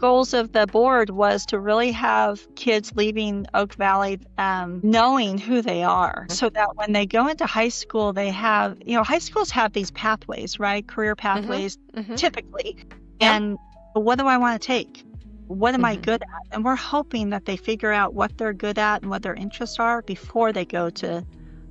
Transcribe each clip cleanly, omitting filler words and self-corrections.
goals of the board was to really have kids leaving Oak Valley knowing who they are, so that when they go into high school, they have, high schools have these pathways, right? Career Mm-hmm. pathways, Mm-hmm. typically. Yep. And what do I want to take? What am I Mm-hmm. good at? And we're hoping that they figure out what they're good at and what their interests are before they go to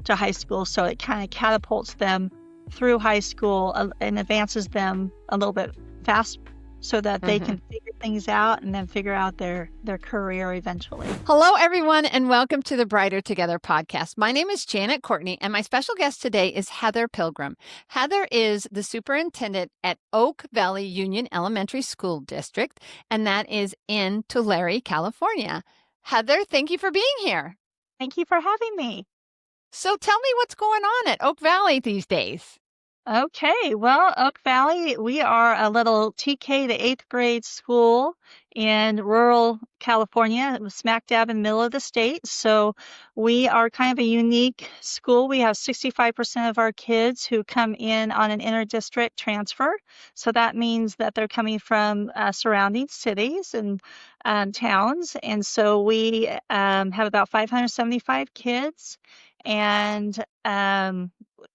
high school. So it kind of catapults them through high school and advances them a little bit faster so that they Mm-hmm. can figure things out and then figure out their career eventually. Hello, everyone, and welcome to the Brighter Together podcast. My name is Janet Courtney, and my special guest today is Heather Pilgrim. Heather is the superintendent at Oak Valley Union Elementary School District, and that is in Tulare, California. Heather, thank you for being here. Thank you for having me. So tell me what's going on at Oak Valley these days. Okay, well, Oak Valley, we are a little TK to eighth grade school in rural California, smack dab in the middle of the state. So we are kind of a unique school. We have 65% of our kids who come in on an inter-district transfer. So that means that they're coming from surrounding cities and towns. And so we have about 575 kids. And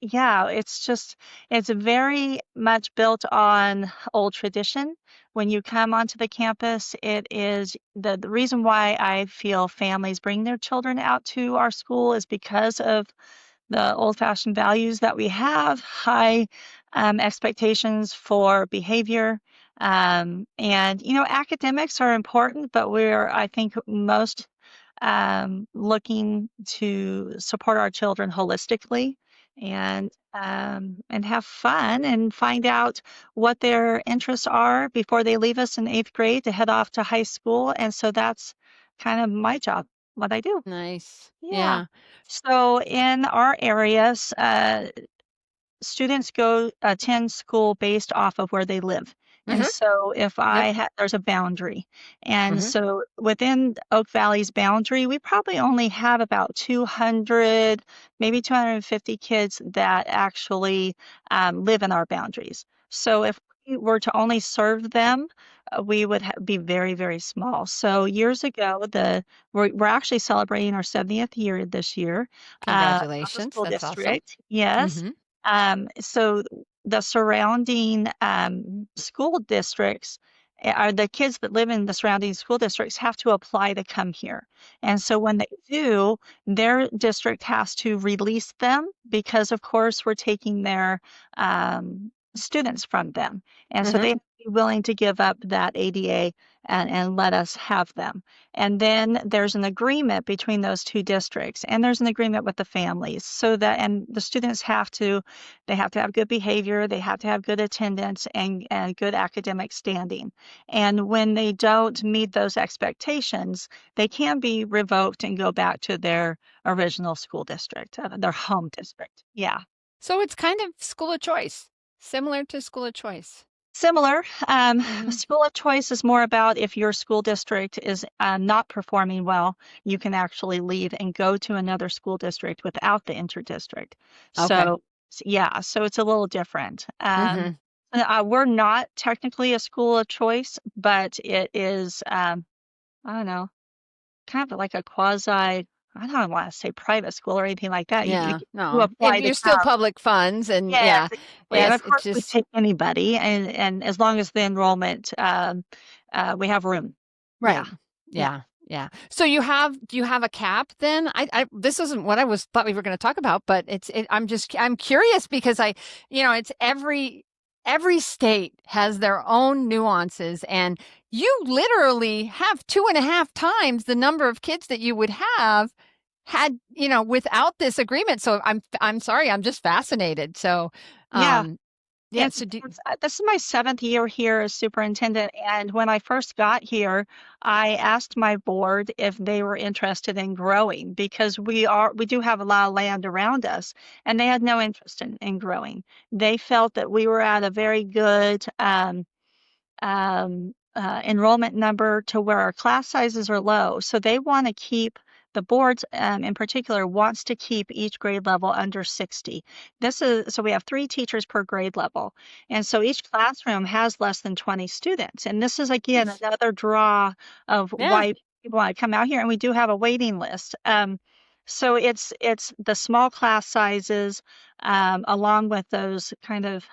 yeah, it's very much built on old tradition. When you come onto the campus, it is the reason why I feel families bring their children out to our school is because of the old-fashioned values that we have, high expectations for behavior. And, academics are important, but I think, most looking to support our children holistically and have fun and find out what their interests are before they leave us in eighth grade to head off to high school. And so that's kind of my job, what I do. Nice. Yeah. Yeah. So in our areas, students go attend school based off of where they live. And Mm-hmm. so if Yep. there's a boundary. And Mm-hmm. so within Oak Valley's boundary, we probably only have about 200, maybe 250 kids that actually live in our boundaries. So if we were to only serve them, we would be very, very small. So years ago, we're actually celebrating our 70th year this year of the Congratulations. school That's awesome. district. Yes. Mm-hmm. So the surrounding school districts are the kids that live in the surrounding school districts have to apply to come here. And so when they do, their district has to release them because, of course, we're taking their students from them. And so Mm-hmm. they have to be willing to give up that ADA and let us have them. And then there's an agreement between those two districts, and there's an agreement with the families and the students they have to have good behavior, they have to have good attendance and good academic standing. And when they don't meet those expectations, they can be revoked and go back to their original school district, their home district. Yeah. So it's kind of school of choice, similar to school of choice. Similar. Mm-hmm. School of choice is more about if your school district is not performing well, you can actually leave and go to another school district without the interdistrict. Okay. Yeah, so it's a little different. Mm-hmm. We're not technically a school of choice, but it is, I don't know, kind of like a quasi, I don't want to say private school or anything like that. Yeah. You No. apply to You're still come. public funds, and Yes, yeah. exactly. And Yes. of It's course, we just take anybody, and as long as the enrollment, we have room. Yeah, right. yeah. Yeah. Yeah. So do you have a cap then? This isn't what thought we were going to talk about, but I'm curious because it's every state has their own nuances, and you literally have 2.5 times the number of kids that you would have had, without this agreement. So I'm sorry, I'm just fascinated. So, Yeah, yeah. So this is my 7th year here as superintendent, and when I first got here, I asked my board if they were interested in growing because we do have a lot of land around us, and they had no interest in growing. They felt that we were at a very good enrollment number to where our class sizes are low, so they want to keep the board in particular wants to keep each grade level under 60. So we have 3 teachers per grade level. And so each classroom has less than 20 students. And this is again Nice. another draw of Yeah. why people want to come out here. And we do have a waiting list. So it's the small class sizes, along with those kind of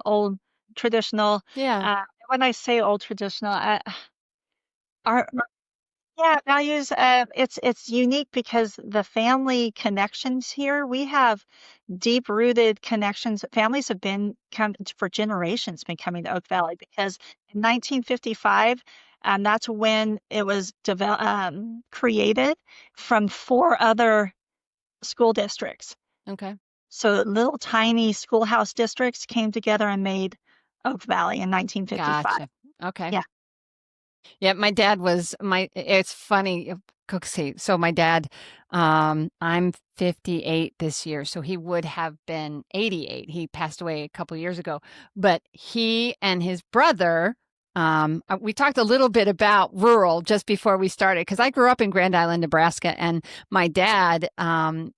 old traditional. Yeah. When I say old traditional, our yeah, values. It's unique because the family connections here. We have deep-rooted connections. Families have been come for generations been coming to Oak Valley because in 1955, that's when it was created from 4 other school districts. Okay. So little tiny schoolhouse districts came together and made Oak Valley in 1955. Gotcha. Okay. Yeah. Yeah, my dad was it's funny, see, so my dad, I'm 58 this year, so he would have been 88. He passed away a couple years ago, but he and his brother, we talked a little bit about rural just before we started, because I grew up in Grand Island, Nebraska, and my dad,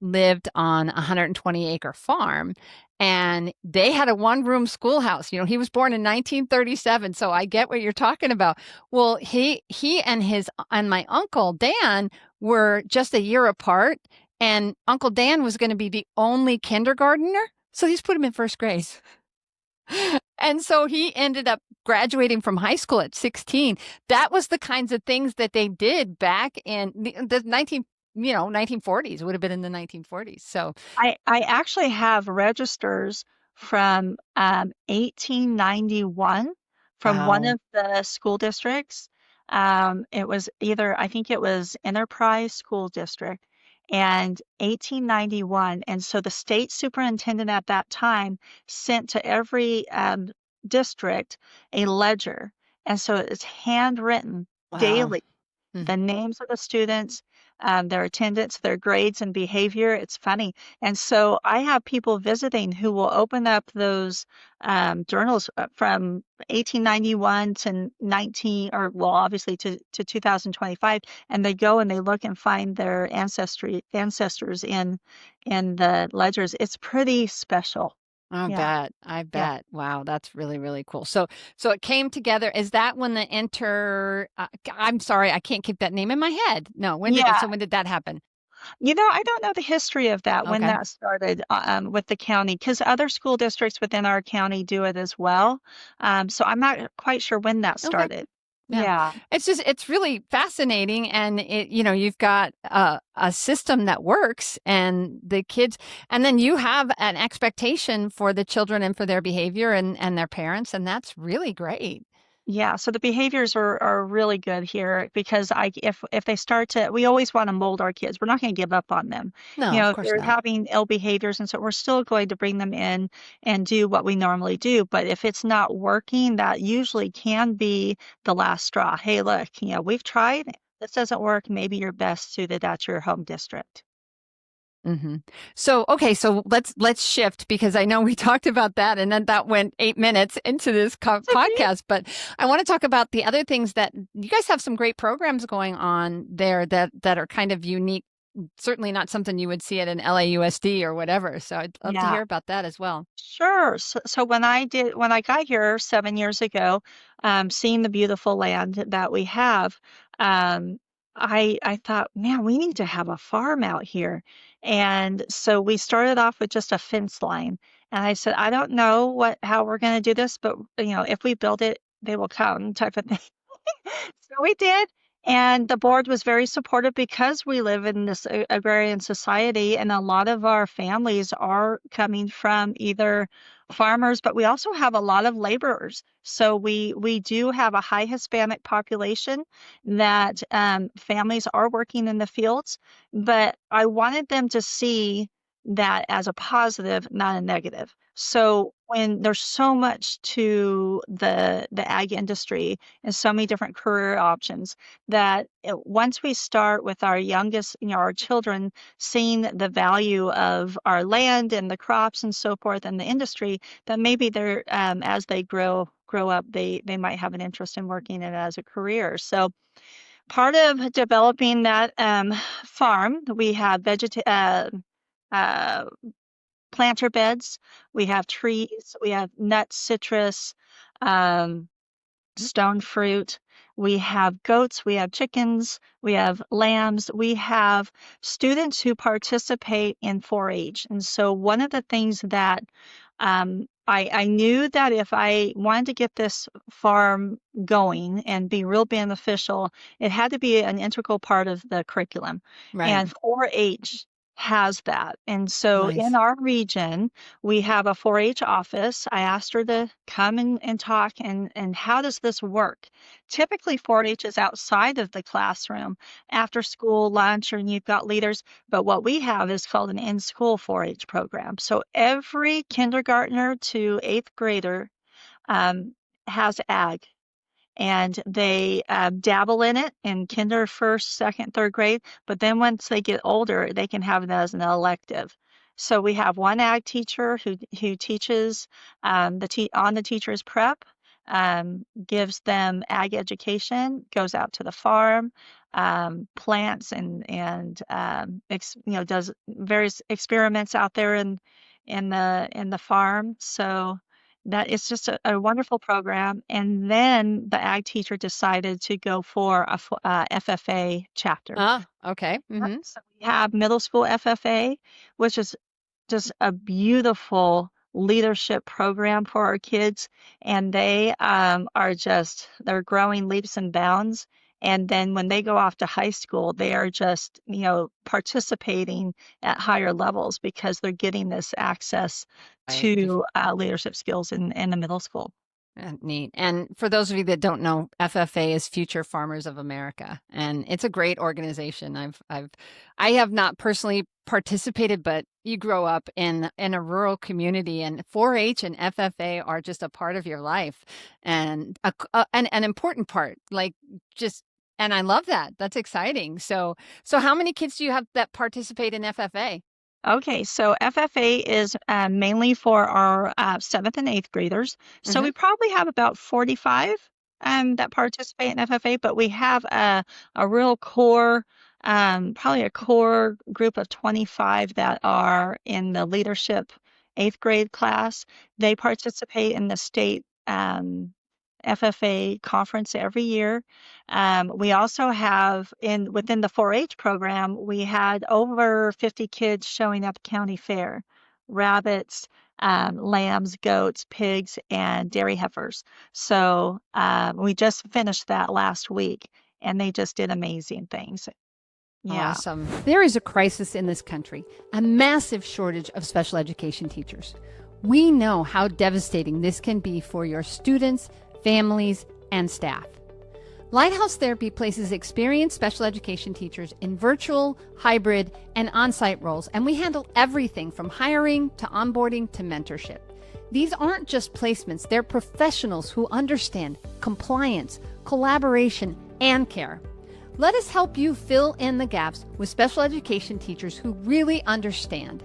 lived on a 120-acre farm. And they had a one-room schoolhouse. You know, he was born in 1937, so I get what you're talking about. Well, he and his and my uncle Dan were just a year apart, and Uncle Dan was going to be the only kindergartner, so he's put him in first grade. And so he ended up graduating from high school at 16. That was the kinds of things that they did back in the 1940s. Would have been in the 1940s. So, I actually have registers from 1891 from one wow. of the school districts. It was either, I think it was Enterprise School District and 1891. And so the state superintendent at that time sent to every district a ledger. And so it's handwritten Wow. daily, the names of the students, their attendance, their grades and behavior. It's funny. And so I have people visiting who will open up those journals from 1891 to 19, or well, obviously to 2025, and they go and they look and find their ancestors in the ledgers. It's pretty special. I Yeah. bet. I Yeah. bet. Wow, that's really, really cool. So it came together. Is that when the I'm sorry, I can't keep that name in my head. No, Yeah. when did that happen? I don't know the history of that when Okay. that started with the county, because other school districts within our county do it as well. So I'm not quite sure when that Okay. started. Yeah. Yeah. It's really fascinating. And you've got a system that works and the kids, and then you have an expectation for the children and for their behavior and their parents. And that's really great. Yeah, so the behaviors are really good here because if they start to, we always want to mold our kids. We're not going to give up on them. No, of If course they're not. having ill behaviors, and so we're still going to bring them in and do what we normally do. But if it's not working, that usually can be the last straw. Hey, look, we've tried. This doesn't work. Maybe you're best suited at your home district. Hmm. So, okay, so let's shift because I know we talked about that and then that went 8 minutes into this It's okay. podcast, but I want to talk about the other things that you guys have some great programs going on there that are kind of unique. Certainly not something you would see at an LAUSD or whatever. So I'd love to Yeah. hear about that as well. Sure. So when I got here 7 years ago, seeing the beautiful land that we have, um, I thought, man, we need to have a farm out here. And so we started off with just a fence line. And I said, I don't know how we're going to do this, but if we build it, they will come type of thing. So we did, and the board was very supportive because we live in this agrarian society, and a lot of our families are coming from either farmers, but we also have a lot of laborers. So we do have a high Hispanic population that families are working in the fields, but I wanted them to see that as a positive, not a negative. So when there's so much to the ag industry and so many different career options that once we start with our youngest, our children seeing the value of our land and the crops and so forth and the industry, that maybe they're as they grow up, they might have an interest in working in it as a career. So Part of developing that farm, we have uh, planter beds, we have trees, we have nuts, citrus, um, stone fruit. We have goats, we have chickens, we have lambs, we have students who participate in 4-H. And so one of the things that I knew that if I wanted to get this farm going and be real beneficial, it had to be an integral part of the curriculum. Right. And 4-H has that. And so in Nice. our region, we have a 4-H office. I asked her to come and talk and how does this work? Typically 4-H is outside of the classroom after school lunch, and you've got leaders, but what we have is called an in-school 4-H program. So every kindergartner to 8th grader um, has ag, and they dabble in it in kinder, first, second, third grade. But then once they get older, they can have it as an elective. So we have one ag teacher who teaches on the teacher's prep, gives them ag education, goes out to the farm, plants and does various experiments out there in the farm. So that it's just a wonderful program. And then the ag teacher decided to go for FFA chapter. Ah, okay. Yep. Mm-hmm. So we have middle school FFA, which is just a beautiful leadership program for our kids. And they they're growing leaps and bounds. And then when they go off to high school, they are just, participating at higher levels because they're getting this access Right. to leadership skills in the middle school. Neat. And for those of you that don't know, FFA is Future Farmers of America, and it's a great organization. I have not personally participated, but you grow up in a rural community, and 4-H and FFA are just a part of your life, and an important part. And I love that. That's exciting. So how many kids do you have that participate in FFA? Okay, so FFA is mainly for our 7th and 8th graders. So Mm-hmm. we probably have about 45 that participate in FFA, but we have a real core, probably a core group of 25 that are in the leadership 8th grade class. They participate in the state FFA conference every year. We also have within the 4-H program, we had over 50 kids showing up at county fair, rabbits, lambs, goats, pigs, and dairy heifers. So we just finished that last week, and they just did amazing things. Yeah. Awesome. There is a crisis in this country, a massive shortage of special education teachers. We know how devastating this can be for your students, families, and staff. Lighthouse Therapy places experienced special education teachers in virtual, hybrid, and on-site roles, and we handle everything from hiring to onboarding to mentorship. These aren't just placements, they're professionals who understand compliance, collaboration, and care. Let us help you fill in the gaps with special education teachers who really understand.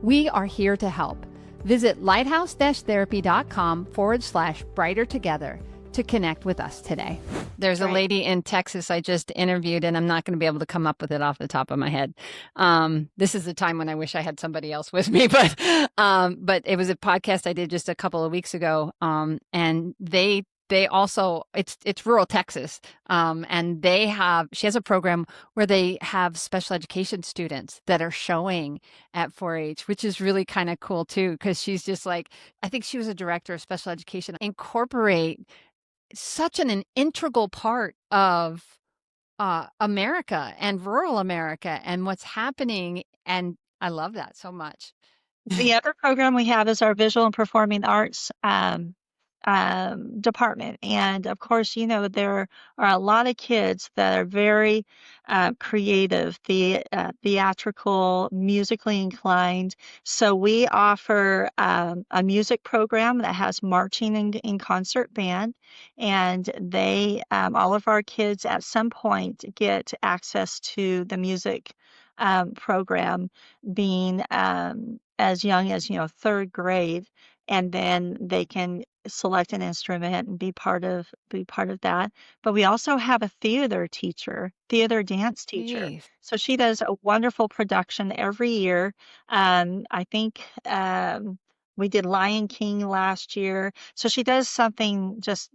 We are here to help. Visit lighthouse-therapy.com/brighter together to connect with us today. There's a lady in Texas I just interviewed, and I'm not going to be able to come up with it off the top of my head. This is the time when I wish I had somebody else with me, but it was a podcast I did just a couple of weeks ago, and they also it's rural Texas, and she has a program where they have special education students that are showing at 4-H, which is really kind of cool too, because she's just like, I think she was a director of special education, incorporate such an integral part of America and rural America and what's happening, and I love that so much. The other program we have is our visual and performing arts department. And of course, there are a lot of kids that are very creative, theatrical, musically inclined. So we offer a music program that has marching and in concert band. And all of our kids at some point get access to the music program being as young as, third grade. and then they can select an instrument and be part of that. But we also have a theater dance teacher. Geez. So she does a wonderful production every year. I think we did Lion King last year. So she does something just,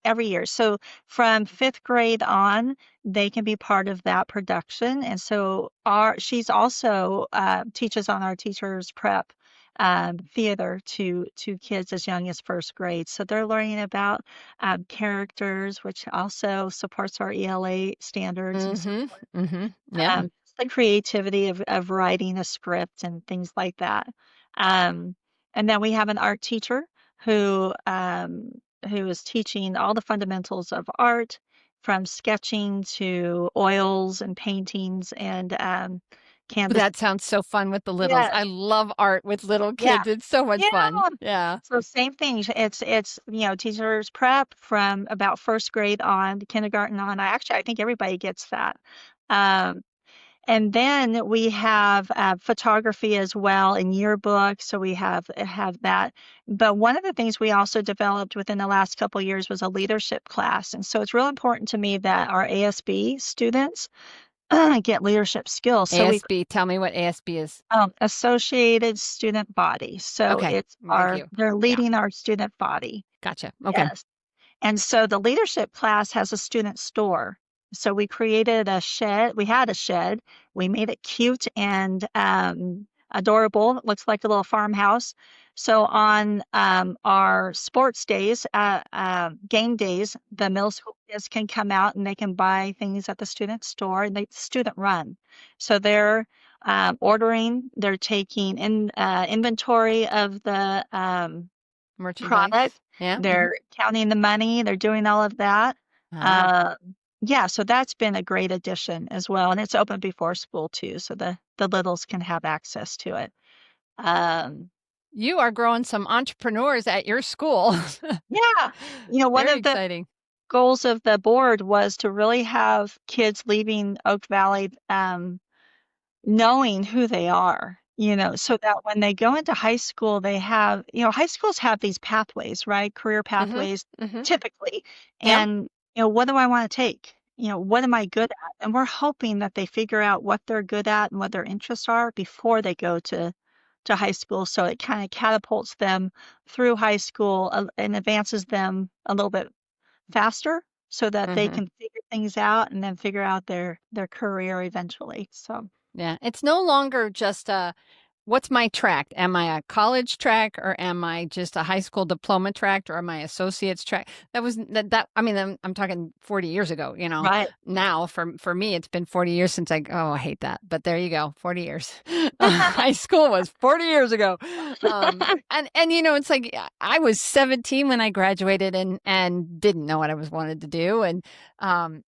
every year. So from fifth grade on, they can be part of that production. And so she's also teaches on our teachers prep theater to kids as young as first grade. So they're learning about characters, which also supports our ELA standards and so Mm-hmm. forth. Mm-hmm. Yeah. The creativity of writing a script and things like that. Um, and then we have an art teacher who is teaching all the fundamentals of art, from sketching to oils and paintings and canvas. That sounds so fun with the littles. Yes, I love art with little yeah, kids. It's so much yeah. fun. Yeah. So same thing. It's teachers prep from about first grade on, kindergarten on. I think everybody gets that. Um, and then we have photography as well in yearbook. So we have that. But one of the things we also developed within the last couple of years was a leadership class. And so it's real important to me that our ASB students get leadership skills. So we ASB, tell me what ASB is. Associated Student Body. So Okay. Thank you. they're Yeah. leading our student body. Gotcha. Okay. Yes. And so the leadership class has a student store. So we created a shed. We had a shed. We made it cute and adorable. It looks like a little farmhouse. So on our sports days, game days, the middle school kids can come out and they can buy things at the student store, and they student run. So they're ordering, they're taking inventory of the product. Merchandise. Yeah. They're counting the money. They're doing all of that. Ah. Uh, yeah, so that's been a great addition as well, and it's open before school too, so the littles can have access to it. Um, You are growing some entrepreneurs at your school. yeah, one Very of the exciting. goals of the board was to really have kids leaving Oak Valley knowing who they are, so that when they go into high school, they have, high schools have these pathways, right? Career Mm-hmm. pathways Mm-hmm. typically. Yep. And, what do I want to take? What am I good at? And we're hoping that they figure out what they're good at and what their interests are before they go to high school. So it kind of catapults them through high school and advances them a little bit faster so that they Mm-hmm. can figure things out and then figure out their career eventually. So. Yeah. It's no longer just what's my track? Am I a college track, or am I just a high school diploma track, or am I associate's track? That was I mean, I'm talking 40 years ago, Right. Now for me, it's been 40 years since I hate that, but there you go. 40 years. High school was 40 years ago. And it's like I was 17 when I graduated and didn't know what I was wanted to do. And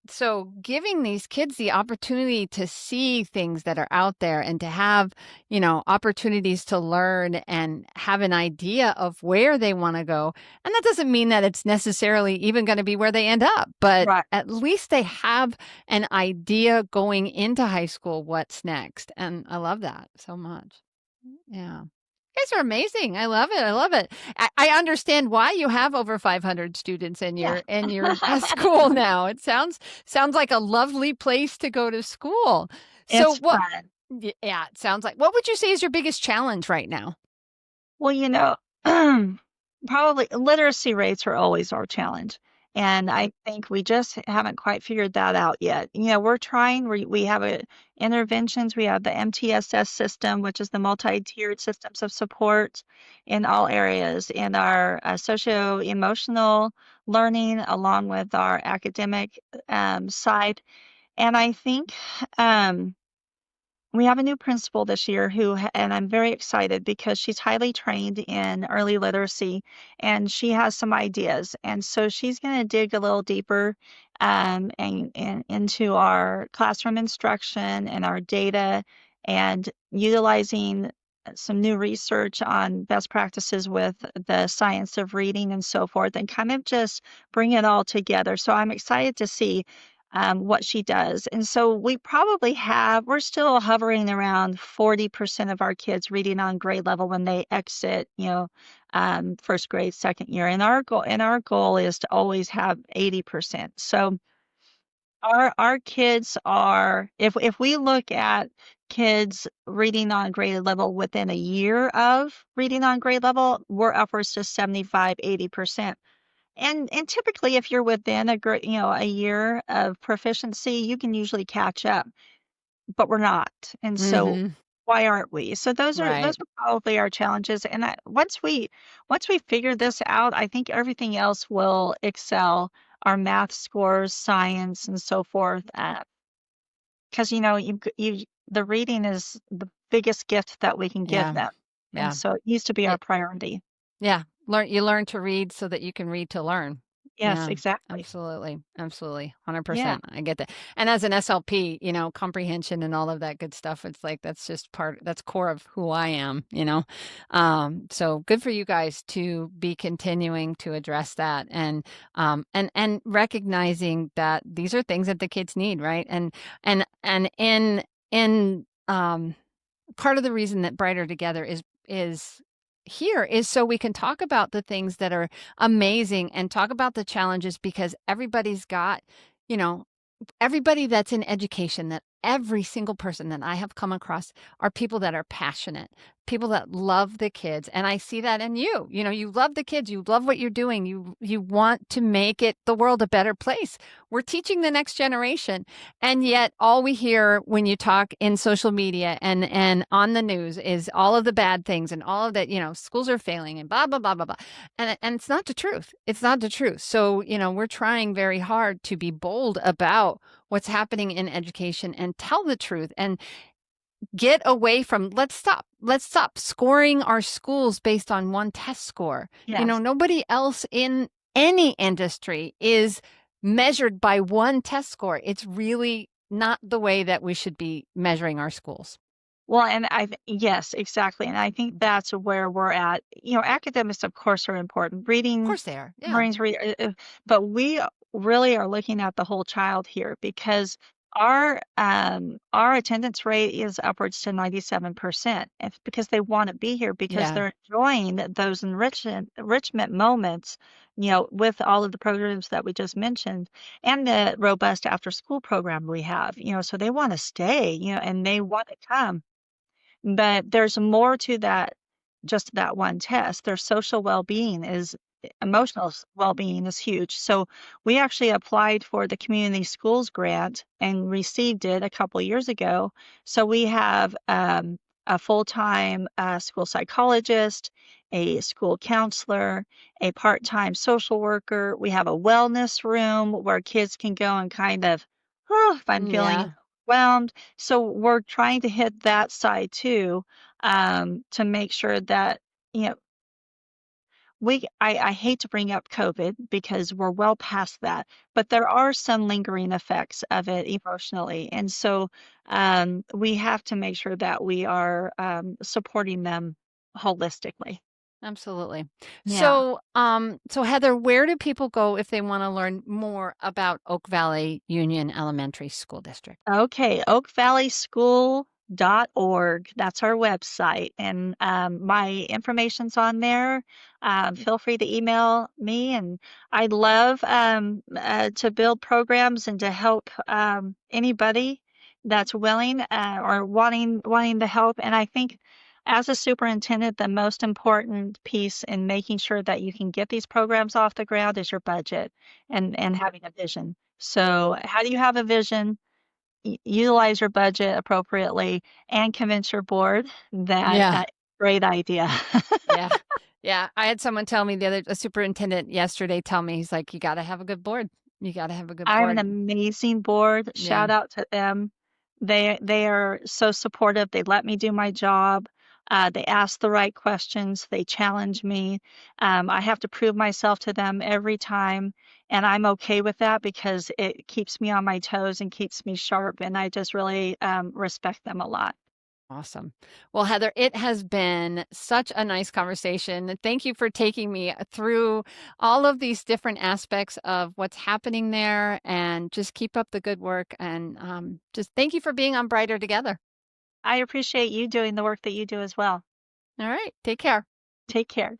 so giving these kids the opportunity to see things that are out there and to have, opportunities to learn and have an idea of where they want to go. And that doesn't mean that it's necessarily even going to be where they end up, but Right. at least they have an idea going into high school what's next. And I love that so much. Yeah. You guys are amazing. I love it. I love it. I understand why you have over 500 students in Yeah. your school now. It sounds like a lovely place to go to school. So It's fun. yeah, it sounds like. What would you say is your biggest challenge right now? Well, probably literacy rates are always our challenge. And I think we just haven't quite figured that out yet. We're trying, we have interventions, we have the MTSS system, which is the multi-tiered systems of support in all areas, in our socio-emotional learning, along with our academic side. And I think we have a new principal this year and I'm very excited because she's highly trained in early literacy and she has some ideas. And so she's going to dig a little deeper and into our classroom instruction and our data and utilizing some new research on best practices with the science of reading and so forth, and kind of just bring it all together. So I'm excited to see. what she does. And so we're still hovering around 40% of our kids reading on grade level when they exit, first grade, second year. And our goal is to always have 80%. So our kids are, if we look at kids reading on grade level within a year of reading on grade level, we're upwards to 75, 80%. And typically, if you're within a year of proficiency, you can usually catch up, but we're not. And so Mhm. why aren't we? So those Right. are probably our challenges. And once we figure this out, I think everything else will excel. Our math scores, science, and so forth. Because the reading is the biggest gift that we can give Yeah. them, and Yeah. so it needs to be our It priority. Yeah. You learn to read so that you can read to learn. Yes, Yeah. exactly. Absolutely. Absolutely. Yeah. 100%. I get that. And as an SLP, comprehension and all of that good stuff, it's like that's core of who I am. So good for you guys to be continuing to address that and recognizing that these are things that the kids need, right? And in part of the reason that Brighter Together is here is so we can talk about the things that are amazing and talk about the challenges because everybody's got, you know, everybody that's in education, that every single person that I have come across are people that are passionate, people that love the kids. And I see that in you. You love the kids, you love what you're doing. You want to make the world a better place. We're teaching the next generation. And yet all we hear when you talk in social media and on the news is all of the bad things and all of that, schools are failing and blah, blah, blah, blah, blah. And it's not the truth. It's not the truth. So, we're trying very hard to be bold about what's happening in education and tell the truth and get away from let's stop scoring our schools based on one test score. Yes. Nobody else in any industry is measured by one test score. It's really not the way that we should be measuring our schools. Well, and yes, exactly. And I think that's where we're at. Academics, of course, are important. Of Reading, course they are. Yeah. Marines read, but we really are looking at the whole child here because our attendance rate is upwards to 97%. It's because they want to be here because Yeah. they're enjoying those enrichment moments, with all of the programs that we just mentioned and the robust after school program we have, so they want to stay, and they want to come. But there's more to that, just that one test. Their social well-being is emotional well-being is huge. So we actually applied for the community schools grant and received it a couple years ago. So we have a full-time school psychologist, a school counselor, a part-time social worker. We have a wellness room where kids can go and kind of, oh, if I'm feeling Yeah. overwhelmed, so we're trying to hit that side too, to make sure that, you know, I hate to bring up COVID because we're well past that, but there are some lingering effects of it emotionally. And so we have to make sure that we are supporting them holistically. Absolutely. Yeah. So Heather, where do people go if they want to learn more about Oak Valley Union Elementary School District? Okay, oakvalleyschool.org. That's our website. And my information's on there. Feel free to email me. And I'd love to build programs and to help anybody that's willing or wanting the help. And I think as a superintendent, the most important piece in making sure that you can get these programs off the ground is your budget and having a vision. So how do you have a vision? Utilize your budget appropriately and convince your board that Yeah. great idea. Yeah. Yeah. I had someone tell me a superintendent yesterday tell me, he's like, you got to have a good board. You got to have a good I have an board. amazing board. Yeah. Shout out to them. They are so supportive. They let me do my job. They ask the right questions. They challenge me. I have to prove myself to them every time, and I'm okay with that because it keeps me on my toes and keeps me sharp. And I just really respect them a lot. Awesome. Well, Heather, it has been such a nice conversation. Thank you for taking me through all of these different aspects of what's happening there, and just keep up the good work. And just thank you for being on Brighter Together. I appreciate you doing the work that you do as well. All right. Take care. Take care.